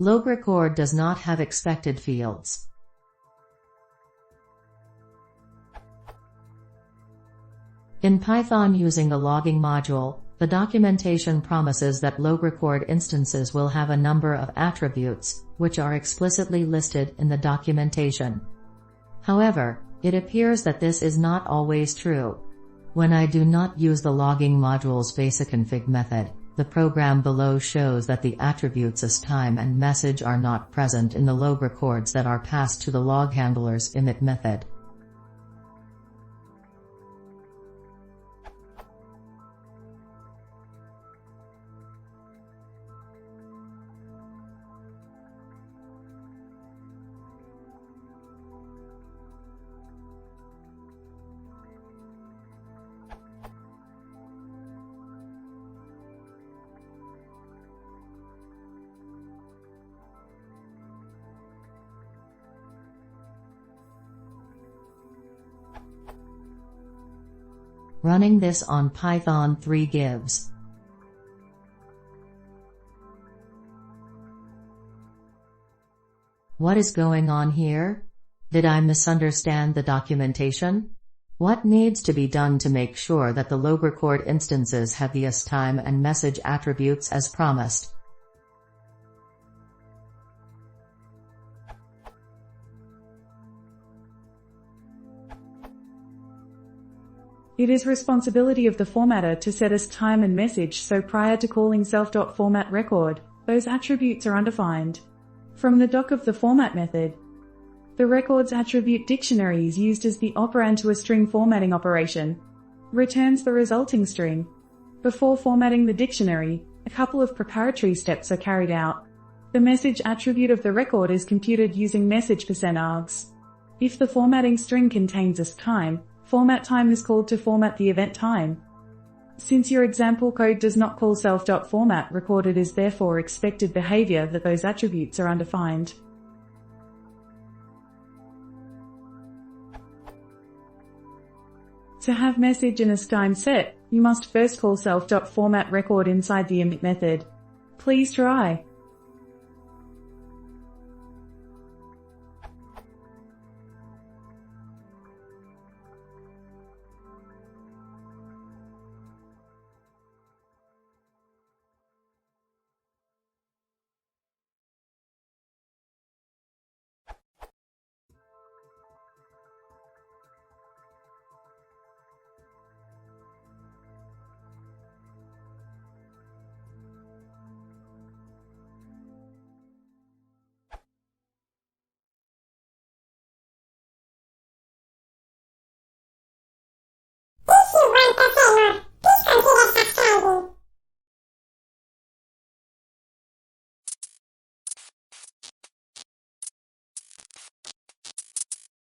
LogRecord does not have expected fields. In Python using the logging module, the documentation promises that LogRecord instances will have a number of attributes, which are explicitly listed in the documentation. However, it appears that this is not always true. When I do not use the logging module's basic-config method, the program below shows that the attributes as time and message are not present in the LogRecords that are passed to the log handler's init method. Running this on Python 3 gives What is going on here? Did I misunderstand the documentation? What needs to be done to make sure that the LogRecord instances have the time and message attributes as promised? It is responsibility of the formatter to set as time and message, so prior to calling self.formatRecord, those attributes are undefined. From the doc of the format method, the record's attribute dictionary is used as the operand to a string formatting operation, returns the resulting string. Before formatting the dictionary, a couple of preparatory steps are carried out. The message attribute of the record is computed using message%args. If the formatting string contains as time, format time is called to format the event time. Since your example code does not call self.formatRecord, it is therefore expected behavior that those attributes are undefined. To have message and as time set, you must first call self.formatRecord inside the emit method. Please try.